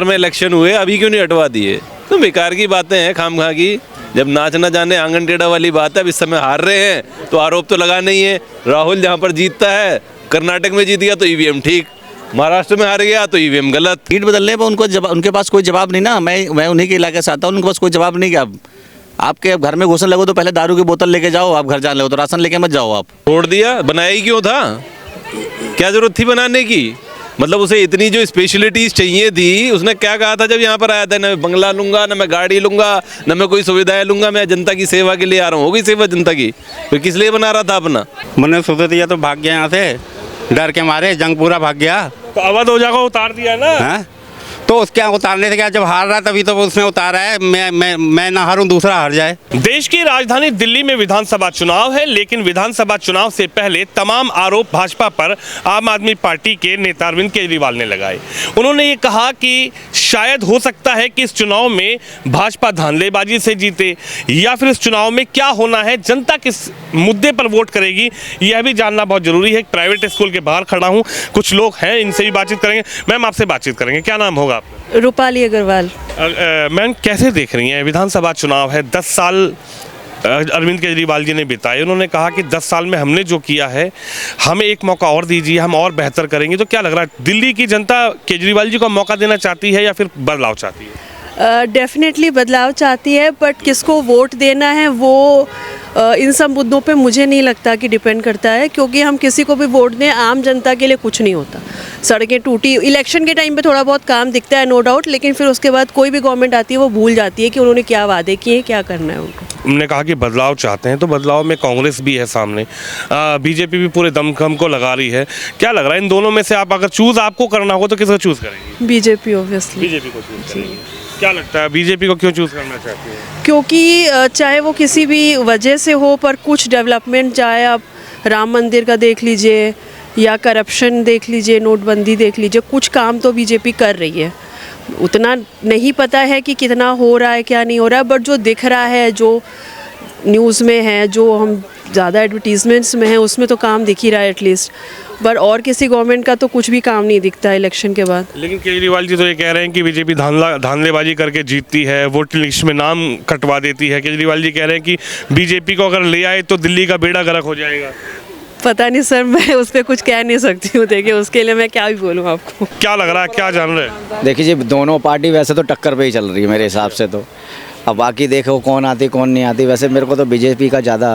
में इलेक्शन हुए, अभी क्यों नहीं हटवा दिए? तो बेकार की बातें हैं, खामखा की। जब नाच ना जाने आंगन टेढ़ा वाली बात है। अब इस समय हार रहे हैं तो आरोप तो लगाना ही है। राहुल जहाँ पर जीतता है, कर्नाटक में जीत गया तो ईवीएम ठीक, महाराष्ट्र में हार गया तो ईवीएम गलत। सीट बदलने पर उनको उनके पास कोई जवाब नहीं ना। मैं उन्हीं के इलाके से आता हूँ, उनके पास कोई जवाब नहीं। क्या आपके घर में घुसन लगो तो पहले दारू की बोतल लेके जाओ, आप घर जाने लगो तो राशन लेके मत जाओ। आप छोड़ दिया, बनाया ही क्यों था? क्या जरूरत थी बनाने की? मतलब उसे इतनी जो स्पेशलिटीज चाहिए थी, उसने क्या कहा था जब यहाँ पर आया था? ना मैं बंगला लूंगा, ना मैं गाड़ी लूंगा, ना मैं कोई सुविधाएं लूंगा, मैं जनता की सेवा के लिए आ रहा हूँ। होगी सेवा जनता की, फिर किस लिए बना रहा था अपना? मैंने सोचा दिया तो भाग गया यहाँ से, डर के मारे जंग पूरा भाग गया। तो अवध ओझा को उतार दिया ना। हाँ? तो उसके उतारने से क्या, जब हार रहा तभी तो उसने उतारा है। मैं ना हारूं, दूसरा हार जाए। देश की राजधानी दिल्ली में विधानसभा चुनाव है, लेकिन विधानसभा चुनाव से पहले तमाम आरोप भाजपा पर आम आदमी पार्टी के नेता अरविंद केजरीवाल ने लगाए। उन्होंने ये कहा कि शायद हो सकता है कि इस चुनाव में भाजपा धांधलेबाजी से जीते, या फिर इस चुनाव में क्या होना है, जनता किस मुद्दे पर वोट करेगी, यह भी जानना बहुत जरूरी है। प्राइवेट स्कूल के बाहर खड़ा हूँ, कुछ लोग हैं, इनसे भी बातचीत करेंगे। मैम, आपसे बातचीत करेंगे, क्या नाम होगा? रूपाली अग्रवाल। मैम, कैसे देख रही हैं? विधानसभा चुनाव है, 10 साल अरविंद केजरीवाल जी ने बिताए। उन्होंने कहा कि 10 साल में हमने जो किया है, हमें एक मौका और दीजिए, हम और बेहतर करेंगे। तो क्या लग रहा है, दिल्ली की जनता केजरीवाल जी को मौका देना चाहती है या फिर बदलाव चाहती है? डेफिनेटली बदलाव चाहती है, बट किसको वोट देना है वो इन सब मुद्दों पे मुझे नहीं लगता कि डिपेंड करता है, क्योंकि हम किसी को भी वोट दें, आम जनता के लिए कुछ नहीं होता। सड़कें टूटी, इलेक्शन के टाइम पे थोड़ा बहुत काम दिखता है, नो डाउट, लेकिन फिर उसके बाद कोई भी गवर्नमेंट आती है वो भूल जाती है कि उन्होंने क्या वादे किए, क्या करना है उनको। उन्होंने कहा कि बदलाव चाहते हैं, तो बदलाव में कांग्रेस भी है सामने, बीजेपी भी पूरे दमखम को लगा रही है। क्या लग रहा है, इन दोनों में से आप अगर चूज आपको करना हो तो किसको चूज करेंगे? BJP obviously. बीजेपी को चूज करेंगे। क्या लगता है, बीजेपी को क्यों चूज करना चाहती है? क्योंकि चाहे वो किसी भी वजह से हो, पर कुछ डेवलपमेंट, चाहे आप राम मंदिर का देख लीजिए या करप्शन देख लीजिए, नोटबंदी देख लीजिए, कुछ काम तो बीजेपी कर रही है। उतना नहीं पता है कि कितना हो रहा है, क्या नहीं हो रहा है, बट जो दिख रहा है, जो न्यूज़ में है, जो हम ज़्यादा एडवर्टीजमेंट्स में है, उसमें तो काम दिख ही रहा है एटलीस्ट। पर और किसी गवर्नमेंट का तो कुछ भी काम नहीं दिखता है इलेक्शन के बाद। लेकिन केजरीवाल जी तो ये कह रहे हैं कि बीजेपी धांधलेबाजी करके जीतती है, वोटिंग लिस्ट में नाम कटवा देती है। केजरीवाल जी कह रहे हैं कि बीजेपी को अगर ले आए तो दिल्ली का बेड़ा गर्क हो जाएगा। पता नहीं सर, मैं उस पर कुछ कह नहीं सकती हूँ। देखिए, उसके लिए मैं क्या भी बोलूँ आपको। क्या लग रहा है, क्या जान रहे हैं? देखिए जी, दोनों पार्टी वैसे तो टक्कर पे ही चल रही है मेरे हिसाब से तो। अब बाकी देखो कौन आती कौन नहीं आती। वैसे मेरे को तो बीजेपी का ज़्यादा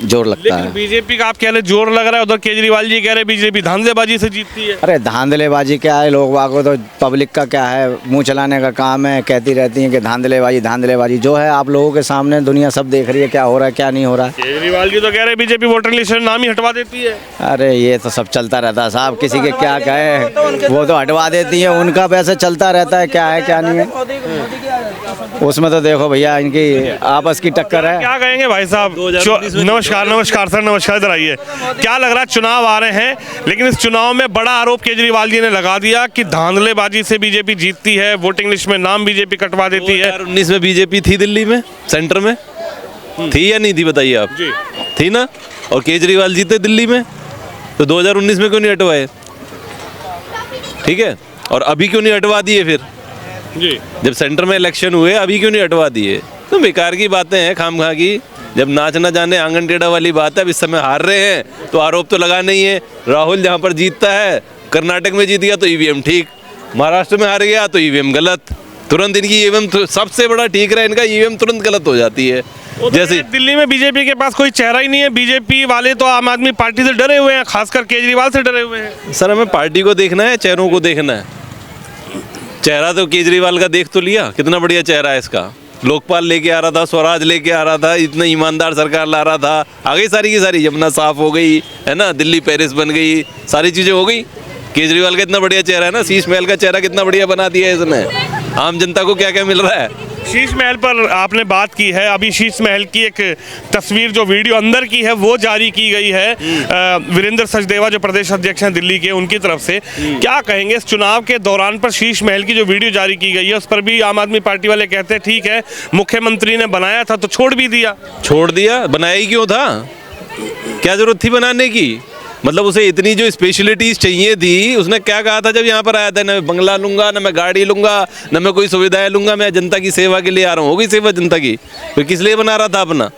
जोर लगता है। बीजेपी का आप कह रहे जोर लग रहा है, उधर केजरीवाल जी कह रहे बीजेपी धांधलेबाजी से जीतती है। अरे धांधलेबाजी क्या है, लोग वागो तो पब्लिक का क्या है, मुंह चलाने का काम है। कहती रहती हैं कि धांधलेबाजी धांधलेबाजी, जो है आप लोगों के सामने दुनिया सब देख रही है क्या हो रहा है क्या नहीं हो रहा है। केजरीवाल जी तो कह रहे बीजेपी वोटर लिस्ट से नाम ही हटवा देती है। अरे ये तो सब चलता रहता है साहब, किसी के क्या कहे, वो तो हटवा देती है, उनका पैसे चलता रहता है, क्या है क्या नहीं है। उसमें तो देखो भैया, इनकी आपस की टक्कर है। क्या कहेंगे भाई साहब? नमस्कार। नमस्कार सर, नमस्कार। इधर आइए। क्या लग रहा है, चुनाव आ रहे हैं, लेकिन इस चुनाव में बड़ा आरोप केजरीवाल जी ने लगा दिया कि धांधलेबाजी से बीजेपी जीतती है, वोटिंग लिस्ट में नाम बीजेपी कटवा देती है। 2019 में बीजेपी थी दिल्ली में, सेंटर में थी या नहीं थी, बताइए आप? जी थी ना। और केजरीवाल जीते दिल्ली में, तो 2019 में क्यों नहीं हटवाए? ठीक है, और अभी क्यों नहीं हटवा दिए फिर? जी, जब सेंटर में इलेक्शन हुए, अभी क्यों नहीं हटवा दिए? तो बेकार की बातें हैं, खामखा की। जब नाच ना जाने आंगन टेढ़ा वाली बात है। अब इस समय हार रहे हैं तो आरोप तो लगाना ही है। राहुल जहाँ पर जीतता है, कर्नाटक में जीत गया तो ईवीएम ठीक, महाराष्ट्र में हार गया तो ईवीएम गलत। तुरंत इनकी ईवीएम सबसे बड़ा ठीक रहा, इनका ईवीएम तुरंत गलत हो जाती है। जैसे दिल्ली में बीजेपी के पास कोई चेहरा ही नहीं है। बीजेपी वाले तो आम आदमी पार्टी से डरे हुए हैं, खासकर केजरीवाल से डरे हुए हैं। सर, हमें पार्टी को देखना है, चेहरों को देखना है। चेहरा तो केजरीवाल का देख तो लिया, कितना बढ़िया चेहरा है इसका। लोकपाल लेके आ रहा था, स्वराज लेके आ रहा था, इतना ईमानदार सरकार ला रहा था। आ गई सारी की सारी, यमुना साफ हो गई है ना, दिल्ली पेरिस बन गई, सारी चीज़ें हो गई। केजरीवाल का इतना बढ़िया चेहरा है ना, शीश महल का चेहरा कितना बढ़िया बना दिया है इसने। आम जनता को क्या क्या मिल रहा है। शीश महल पर आपने बात की है, अभी शीश महल की एक तस्वीर जो वीडियो अंदर की है वो जारी की गई है वीरेंद्र सचदेवा जो प्रदेश अध्यक्ष हैं दिल्ली के, उनकी तरफ से। क्या कहेंगे इस चुनाव के दौरान पर शीश महल की जो वीडियो जारी की गई है, उस पर भी आम आदमी पार्टी वाले कहते हैं ठीक है, मुख्यमंत्री ने बनाया था तो छोड़ भी दिया। छोड़ दिया, बनाया ही क्यों था? क्या जरूरत थी बनाने की? मतलब उसे इतनी जो स्पेशलिटीज चाहिए थी, उसने क्या कहा था जब यहाँ पर आया था, ना मैं बंगला लूंगा, ना मैं गाड़ी लूंगा, ना मैं कोई सुविधाएं लूंगा, मैं जनता की सेवा के लिए आ रहा हूँ। होगी सेवा जनता की, तो किस लिए बना रहा था अपना?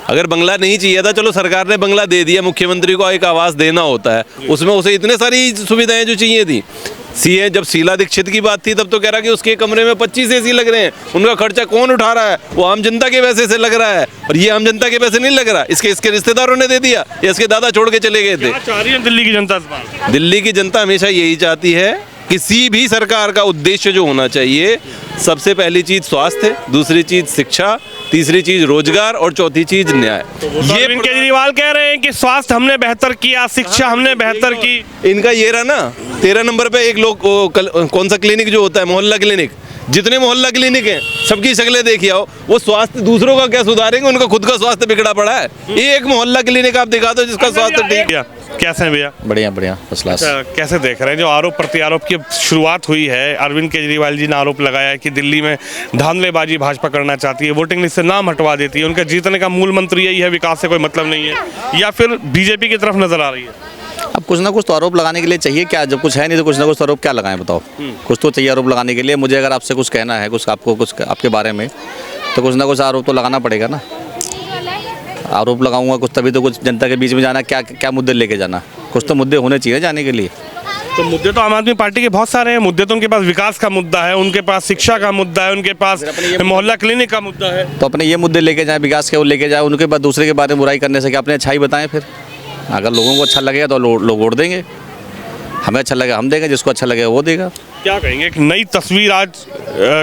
अगर बंगला नहीं चाहिए था, चलो सरकार ने बंगला दे दिया, मुख्यमंत्री को एक आवास देना होता है, उसमें उसे इतने सारी सुविधाएं जो चाहिए थी। सीएम जब शीला दीक्षित की बात थी तब तो कह रहा कि उसके कमरे में 25 एसी लग रहे हैं, उनका खर्चा कौन उठा रहा है? वो आम जनता के पैसे से लग रहा है, और ये आम जनता के पैसे नहीं लग रहा, इसके रिश्तेदारों ने दे दिया या इसके दादा छोड़ के चले गए थे। क्या चाह रही है दिल्ली की जनता इस बार? दिल्ली की जनता हमेशा यही चाहती है, किसी भी सरकार का उद्देश्य जो होना चाहिए, सबसे पहली चीज स्वास्थ्य, दूसरी चीज शिक्षा, तीसरी चीज रोजगार और चौथी चीज न्याय। ये अरविंद केजरीवाल कह रहे हैं कि स्वास्थ्य हमने बेहतर किया, शिक्षा हमने बेहतर की। इनका ये रहा ना, 13 नंबर पे एक लोग कौन सा क्लिनिक जो होता है, मोहल्ला क्लिनिक, जितने मोहल्ला क्लिनिक हैं सबकी शक्लें देखी आओ, वो स्वास्थ्य दूसरों का क्या सुधारेंगे? उनका खुद का स्वास्थ्य बिगड़ा पड़ा है। एक मोहल्ला क्लिनिक आप दिखा दो जिसका स्वास्थ्य ठीक है। कैसे हैं भैया? बढ़िया बढ़िया, फर्स्ट क्लास। कैसे देख रहे हैं जो आरोप प्रत्यारोप की शुरुआत हुई है? अरविंद केजरीवाल जी ने आरोप लगाया है कि दिल्ली में धांधलेबाजी भाजपा करना चाहती है, वोटिंग लिस्ट से नाम हटवा देती है, उनका जीतने का मूल मंत्र यही है, विकास से कोई मतलब नहीं है, या फिर बीजेपी की तरफ नजर आ रही है? अब कुछ ना कुछ तो आरोप लगाने के लिए चाहिए, क्या जब कुछ है नहीं तो कुछ ना कुछ तो आरोप क्या लगाएं बताओ। कुछ तो चाहिए आरोप लगाने के लिए। मुझे अगर आपसे कुछ कहना है, कुछ आपको कुछ आपके बारे में, तो कुछ ना कुछ आरोप तो लगाना पड़ेगा ना। आरोप लगाऊंगा कुछ तभी तो कुछ जनता के बीच में जाना, क्या क्या मुद्दे लेके जाना, कुछ तो मुद्दे होने चाहिए जाने के लिए। तो मुद्दे तो आम आदमी पार्टी के बहुत सारे हैं। मुद्दे तो उनके पास विकास का मुद्दा है, उनके पास शिक्षा का मुद्दा है, उनके पास मोहल्ला क्लिनिक का मुद्दा है। तो अपने ये मुद्दे लेके जाएं, विकास के वो लेके जाए, उनके बाद दूसरे के बारे में बुराई करने से क्या, अपने अच्छाई बताएं। फिर अगर लोगों को अच्छा लगेगा तो लोग वोट देंगे, हमें अच्छा लगेगा हम देंगे, जिसको अच्छा लगेगा वो देगा। क्या कहेंगे? एक नई तस्वीर आज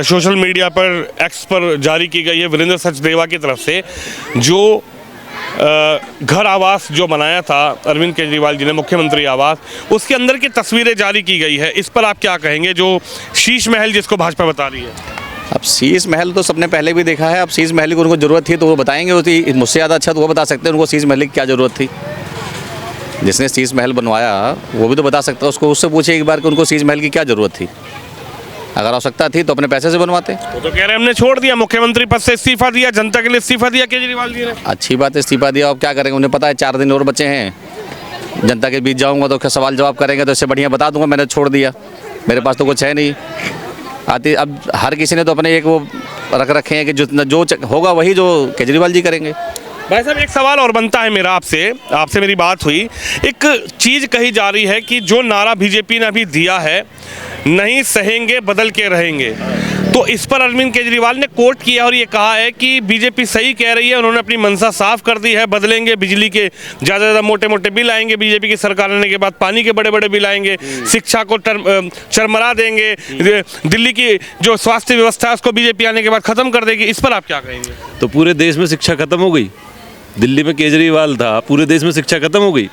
सोशल मीडिया पर, एक्स पर जारी की गई है वीरेंद्र सचदेवा की तरफ से, जो घर आवास जो बनाया था अरविंद केजरीवाल जी ने, मुख्यमंत्री आवास, उसके अंदर की तस्वीरें जारी की गई है। इस पर आप क्या कहेंगे, जो शीश महल जिसको भाजपा बता रही है? अब शीश महल तो सबने पहले भी देखा है। अब शीश महल की उनको ज़रूरत थी तो वो बताएंगे, होती मुझसे ज़्यादा अच्छा तो वो बता सकते हैं उनको शीश महल की क्या ज़रूरत थी। जिसने शीश महल बनवाया वो भी तो बता सकता है, उसको उससे पूछे एक बार कि उनको शीश महल की क्या ज़रूरत थी। अगर आवश्यकता थी तो अपने पैसे से बनवाते। वो तो कह रहे हैं हमने छोड़ दिया, मुख्यमंत्री पद से इस्तीफा दिया, जनता के लिए इस्तीफा दिया केजरीवाल जी ने। अच्छी बात है, इस्तीफा दिया, अब क्या करेंगे? उन्हें पता है 4 दिन और बचे हैं, जनता के बीच जाऊंगा तो सवाल जवाब करेंगे, तो इससे बढ़िया बता दूंगा मैंने छोड़ दिया, मेरे पास तो कुछ है नहीं। आती अब हर किसी ने तो अपने एक वो रख रखे हैं कि जो होगा वही जो केजरीवाल जी करेंगे। भाई साहब, एक सवाल और बनता है मेरा आपसे मेरी बात हुई, एक चीज़ कही जा रही है कि जो नारा बीजेपी ने अभी दिया है, नहीं सहेंगे बदल के रहेंगे, तो इस पर अरविंद केजरीवाल ने कोट किया और ये कहा है कि बीजेपी सही कह रही है, उन्होंने अपनी मंशा साफ कर दी है, बदलेंगे, बिजली के ज़्यादा मोटे मोटे बिल आएंगे बीजेपी की सरकार आने के बाद, पानी के बड़े बड़े बिल आएंगे, शिक्षा को चरमरा देंगे, दिल्ली की जो स्वास्थ्य व्यवस्था है उसको बीजेपी आने के बाद ख़त्म कर देगी। इस पर आप क्या कहेंगे? तो पूरे देश में शिक्षा खत्म हो गई। दिल्ली में केजरीवाल था, पूरे देश में शिक्षा खत्म हो गई,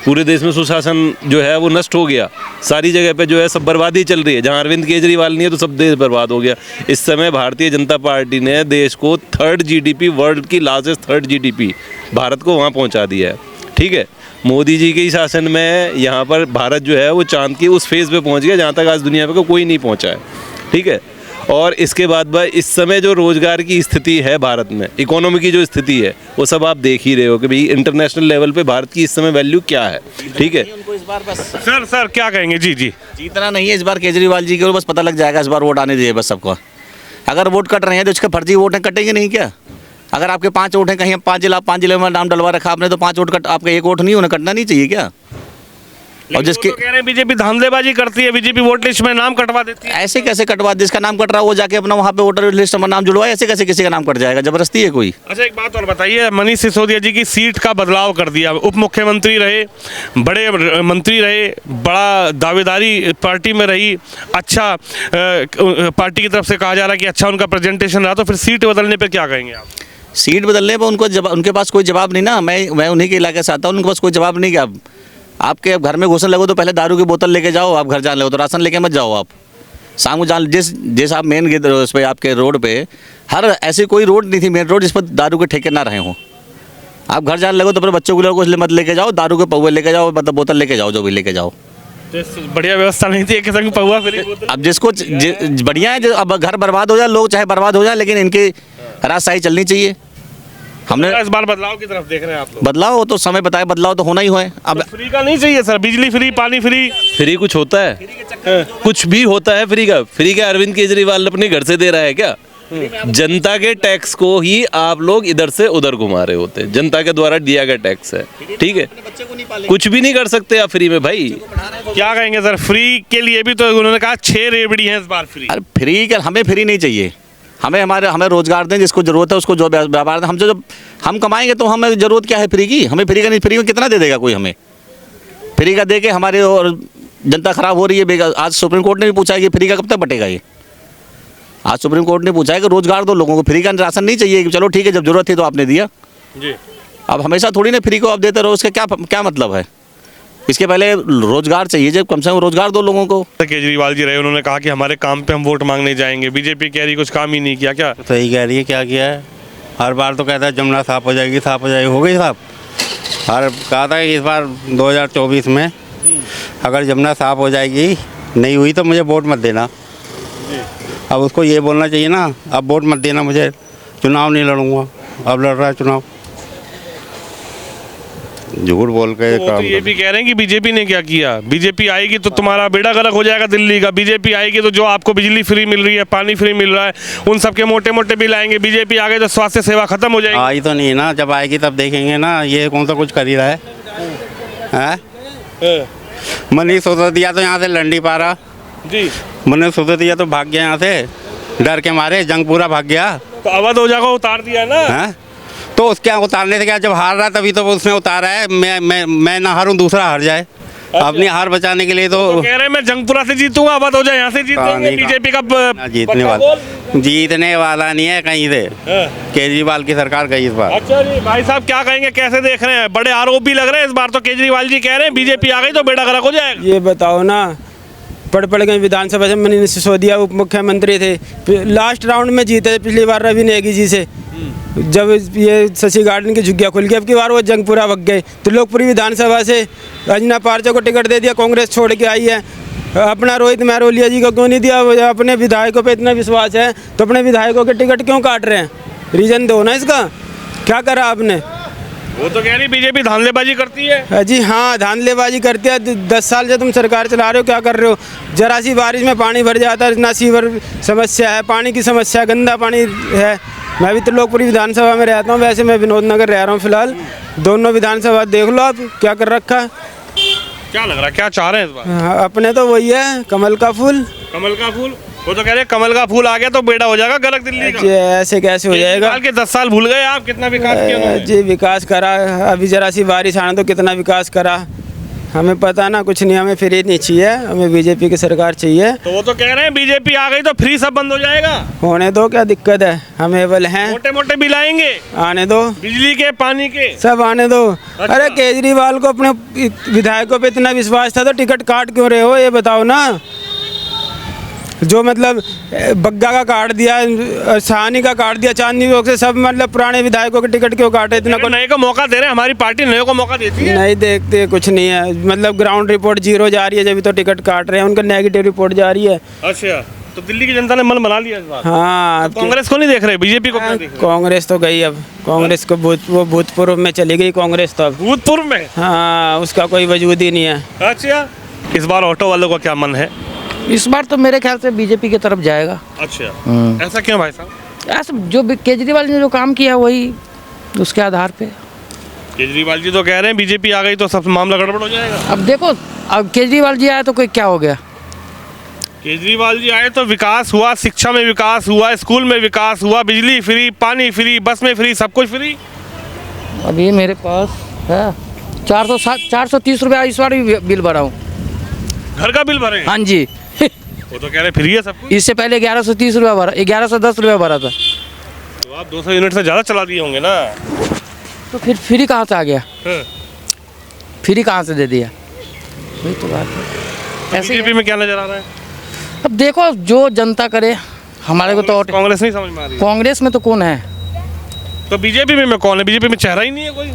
पूरे देश में सुशासन जो है वो नष्ट हो गया, सारी जगह पे जो है सब बर्बादी चल रही है। जहां अरविंद केजरीवाल नहीं है तो सब देश बर्बाद हो गया। इस समय भारतीय जनता पार्टी ने देश को 3rd GDP, वर्ल्ड की लार्जेस्ट 3rd GDP भारत को वहां पहुंचा दिया है। ठीक है, मोदी जी के ही शासन में यहाँ पर भारत जो है वो चांद की उस फेज पे पहुँच गया जहाँ तक आज दुनिया में कोई नहीं पहुँचा है। ठीक है, और इसके बाद इस समय जो रोजगार की स्थिति है भारत में, इकोनॉमी की जो स्थिति है, वो सब आप देख ही रहे हो कि भाई इंटरनेशनल लेवल पे भारत की इस समय वैल्यू क्या है। ठीक है, उनको इस बार बस सर क्या कहेंगे? जी जीतना नहीं है इस बार केजरीवाल जी के, बस पता लग जाएगा, इस बार वोट आने दीजिए बस सबको। अगर वोट कट रहे हैं तो इसके फर्जी वोट हैं, कटेंगे नहीं क्या? अगर आपके 5 वोट हैं, कहीं 5 जिले में नाम डलवा रखा आपने, तो 5 वोट कट, आपका 1 वोट नहीं होना, कटना नहीं चाहिए क्या? और जिसके तो कह रहे हैं बीजेपी धांधलेबाजी करती है, बीजेपी वोट लिस्ट में नाम कटवा देती है। ऐसे कैसे कटवा? जिसका नाम कट रहा है वो जाके अपना वहाँ पे वोटर लिस्ट में नाम जुड़वाए, ऐसे कैसे किसी का नाम कट जाएगा? जबरदस्ती है कोई? अच्छा, एक बात और बताइए, मनीष सिसोदिया जी की सीट का बदलाव कर दिया, उप मुख्यमंत्री रहे, बड़े मंत्री रहे, बड़ा दावेदारी पार्टी में रही, अच्छा पार्टी की तरफ से कहा जा रहा है कि अच्छा उनका प्रेजेंटेशन रहा, तो फिर सीट बदलने पर क्या कहेंगे आप? सीट बदलने पर उनके पास कोई जवाब नहीं ना। मैं उन्हीं के इलाके से आता हूँ, उनके पास कोई जवाब नहीं। क्या आपके घर में घुसने लगो तो पहले दारू की बोतल लेके जाओ, आप घर जाने लगो तो राशन लेके मत जाओ। आप शाम को जान जिस आप मेन गेट उस पर आपके रोड पे हर ऐसी कोई रोड नहीं थी मेन रोड जिस पर दारू के ठेके ना रहे हों। आप घर जाने लगो तो अपने बच्चों को कुछ मत लेके जाओ, दारू के पौवे लेके जाओ, मतलब बोतल लेके जाओ, जो भी लेके जाओ। बढ़िया व्यवस्था नहीं थी, एक संग पौवा फ्री बोतल। अब जिसको बढ़िया है, अब घर बर्बाद हो जाए, लोग चाहे बर्बाद हो जाए, लेकिन इनकी राजशाही चलनी चाहिए। हमने इस बार बदलाव की तरफ देख रहे हैं आप लोग। बदलाव हो तो समय बताए, बदलाव तो होना ही है। अब तो फ्री का नहीं चाहिए सर, बिजली फ्री, पानी फ्री। फ्री कुछ होता है? कुछ भी होता है फ्री का? फ्री का अरविंद केजरीवाल अपने घर से दे रहा है क्या? जनता के टैक्स को ही आप लोग इधर से उधर घुमा रहे होते हैं। जनता के द्वारा दिया गया टैक्स है, ठीक है? कुछ भी नहीं कर सकते आप फ्री में भाई। क्या कहेंगे सर, फ्री के लिए भी तो उन्होंने कहा 6 रेवड़ी हैं इस बार फ्री। अरे फ्री का, हमें फ्री नहीं चाहिए। हमें रोजगार दें, जिसको जरूरत है उसको जो व्यापार दें। हम जब हम कमाएंगे तो हमें जरूरत क्या है फ्री की? हमें फ्री का नहीं, फ्री में कितना दे देगा कोई हमें? फ्री का दे के हमारे और जनता खराब हो रही है। आज सुप्रीम कोर्ट ने भी पूछा है कि फ्री का कब तक बटेगा ये। आज सुप्रीम कोर्ट ने पूछा है कि रोजगार दो लोगों को, फ्री का राशन नहीं चाहिए। कि चलो ठीक है, जब जरूरत थी तो आपने दिया जी। अब हमेशा थोड़ी ना फ्री को आप देते रहो, उसका क्या मतलब है? इसके पहले रोजगार चाहिए, जब कम से कम रोजगार दो लोगों को। केजरीवाल जी रहे, उन्होंने कहा कि हमारे काम पे हम वोट मांगने जाएंगे। बीजेपी कह रही कुछ काम ही नहीं किया। क्या सही कह रही है, क्या किया है? हर बार तो कहता है जमुना साफ हो जाएगी, साफ हो जाएगी, हो गई साफ। और कहा था कि इस बार 2024 में अगर जमुना साफ हो जाएगी, नहीं हुई तो मुझे वोट मत देना। अब उसको ये बोलना चाहिए ना, अब वोट मत देना मुझे, चुनाव नहीं लड़ूंगा। अब लड़ रहा है चुनाव, झूठ बोल के तो ये भी कह रहे हैं कि बीजेपी ने क्या किया। बीजेपी आएगी तो तुम्हारा बेड़ा गर्क हो जाएगा दिल्ली का। बीजेपी आएगी तो जो आपको बिजली फ्री मिल रही है, पानी फ्री मिल रहा है, उन सबके मोटे मोटे बिल आएंगे। बीजेपी आ गई तो स्वास्थ्य सेवा खत्म हो जाएगी। आई तो नहीं ना, जब आएगी तब देखेंगे ना। ये कौन सा कुछ कर ही रहा है? मनीष सिसोदिया तो यहाँ से लड़ नहीं पा रहा जी। मनीष सिसोदिया तो भाग गया यहाँ से, डर के मारे। जंग पूरा भाग गया। तो अवध हो जाएगा, उतार दिया ना। हैं? तो उसके उतारने से क्या, जब हार रहा तभी तो उसने उतारा है। मैं ना हारूं, दूसरा हार जाए। अपनी हार बचाने के लिए तो कह रहे हैं मैं जंगपुरा से जीतूंगा, अवध हो जाए यहाँ से जीत लेंगे। बीजेपी का जीतने वाला नहीं है कहीं से। केजरीवाल की सरकार गई इस बार। अच्छा जी, भाई साहब क्या कहेंगे, कैसे देख रहे हैं? बड़े आरोप भी लग रहे हैं इस बार तो। केजरीवाल जी कह रहे हैं बीजेपी आ गई तो बेड़ा गर्क हो जाएगा। ये बताओ ना, पढ़ के विधानसभा से मनीष सिसोदिया उप मुख्यमंत्री थे, लास्ट राउंड में जीते पिछली बार रवि नेगी जी से। जब ये शशि गार्डन की झुग्गियाँ खुल गई, अब की बार वो जंगपुरा भग गए। तो लोकपुरी विधानसभा से अंजना पार्चा को टिकट दे दिया, कांग्रेस छोड़ के आई है। अपना रोहित मेहरोलिया जी को क्यों नहीं दिया? अपने विधायकों पे इतना विश्वास है तो अपने विधायकों के टिकट क्यों काट रहे हैं? रीजन दो ना इसका, क्या करा आपने? वो तो कह रही बीजेपी धांधलेबाजी करती है। जी हाँ, धांधलेबाजी करती है। 10 साल से तुम सरकार चला रहे हो, क्या कर रहे हो? जरा सी बारिश में पानी भर जाता है, ना सीवर समस्या है, पानी की समस्या, गंदा पानी है। मैं भी तो लोकपुरी विधानसभा में रहता हूँ, वैसे मैं विनोद नगर रह रहा हूँ फिलहाल। दोनों विधानसभा देख लो आप, क्या कर रखा है। क्या लग रहा है, क्या चाह रहे हैं इस बार? हाँ, अपने तो वही है, कमल का फूल। कमल का फूल? वो तो कह रहे हैं कमल का फूल आ गया तो बेड़ा हो जाएगा गर्क दिल्ली का। ऐसे कैसे हो जाएगा? केजरीवाल के 10 साल भूल गए आप, कितना विकास किया उन्होंने? जी विकास करा, अभी जरा सी बारिश आना तो कितना विकास करा। हमें पता ना कुछ नहीं, हमें फ्री नहीं चाहिए, हमें बीजेपी की सरकार चाहिए। तो वो तो कह रहे हैं बीजेपी आ गई तो फ्री सब बंद हो जाएगा। होने दो, क्या दिक्कत है? हम एबल हैं, मोटे मोटे बिल आएंगे, आने दो। बिजली के, पानी के, सब आने दो। अच्छा। अरे केजरीवाल को अपने विधायकों पे इतना विश्वास था तो टिकट काट क्यों रहे हो, ये बताओ ना। जो मतलब बग्गा का काट दिया, सहानी का काट दिया, चांदनी चौक से सब मतलब पुराने विधायकों के टिकट क्यों काटे? इतना को नए को मौका दे रहे हैं, हमारी पार्टी नए को मौका देती है। नहीं देखते, कुछ नहीं है। मतलब ग्राउंड रिपोर्ट 0 जा रही है, जब भी तो टिकट काट रहे हैं। उनका नेगेटिव रिपोर्ट जा रही है। अच्छा, तो दिल्ली की जनता ने मन बना लिया इस बार। हाँ, तो कांग्रेस को नहीं देख रहे, बीजेपी को क्यों देख रहे? कांग्रेस तो गई, अब कांग्रेस को वो भूतपूर्व में चली गई कांग्रेस तो अब। भूतपूर्व में? हाँ, उसका कोई वजूद ही नहीं है। अच्छा, इस बार ऑटो वालों का क्या मन है? इस बार तो मेरे ख्याल से बीजेपी की तरफ जाएगा। अच्छा, ऐसा क्यों भाई साहब? ऐसा जो केजरीवाल ने जो काम किया वही उसके आधार पे। केजरीवाल जी तो कह रहे हैं बीजेपी आ गई तो सब मामला गड़बड़ हो जाएगा। अब देखो, अब केजरीवाल जी आए तो कोई क्या हो गया? केजरीवाल जी आए तो विकास हुआ, शिक्षा में विकास हुआ, स्कूल में विकास हुआ, बिजली फ्री, पानी फ्री, बस में फ्री, सब कुछ फ्री। अभी मेरे पास है 430 रुपया इस बार भी बिल भरा हूँ। घर का बिल भरे? हाँ जी। वो तो कह रहे फ्री है सब कुछ। इससे पहले 1130 रुपया भरा, 1110 रुपया भरा था। तो आप 200 यूनिट से ज़्यादा चला दिए होंगे ना। तो फिर फ्री कहाँ से आ गया? हाँ। फ्री कहाँ से दे दिया? वही तो बात है। ऐसे बीजेपी में क्या नजर आ रहा है? अब देखो, जो जनता करे। हमारे को तो कांग्रेस नहीं समझ में आ रही। कांग्रेस में तो कौन है? तो बीजेपी में कौन है? बीजेपी में चेहरा ही नहीं है कोई।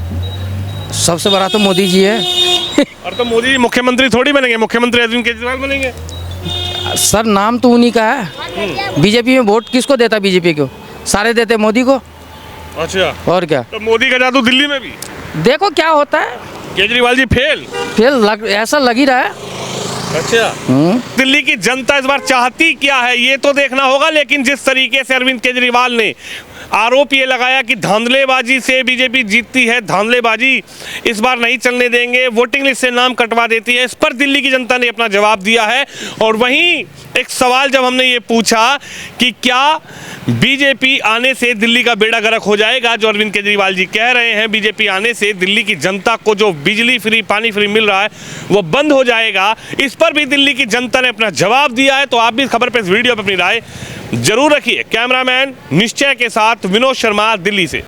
सबसे बड़ा तो मोदी जी है। और तो मोदी जी मुख्यमंत्री थोड़ी बनेंगे, मुख्यमंत्री अरविंद केजरीवाल बनेंगे। सर, नाम तो उन्हीं का है। बीजेपी में वोट किसको देता? बीजेपी को सारे देते मोदी को। अच्छा, और क्या, तो मोदी का जादू दिल्ली में भी, देखो क्या होता है। केजरीवाल जी फेल। ऐसा लग ही रहा है। अच्छा, दिल्ली की जनता इस बार चाहती क्या है ये तो देखना होगा, लेकिन जिस तरीके से अरविंद केजरीवाल ने आरोप ये लगाया कि धांधलेबाजी से बीजेपी जीतती है, धांधलेबाजी इस बार नहीं चलने देंगे, वोटिंग लिस्ट से नाम कटवा देती है, इस पर दिल्ली की जनता ने अपना जवाब दिया है। और वहीं एक सवाल जब हमने ये पूछा कि क्या बीजेपी आने से दिल्ली का बेड़ा गर्क हो जाएगा, जो अरविंद केजरीवाल जी कह रहे हैं बीजेपी आने से दिल्ली की जनता को जो बिजली फ्री पानी फ्री मिल रहा है वो बंद हो जाएगा, इस पर भी दिल्ली की जनता ने अपना जवाब दिया है। तो आप भी इस खबर पर, इस वीडियो पर अपनी राय जरूर रखिए। कैमरामैन निश्चय के साथ विनोद शर्मा, दिल्ली से।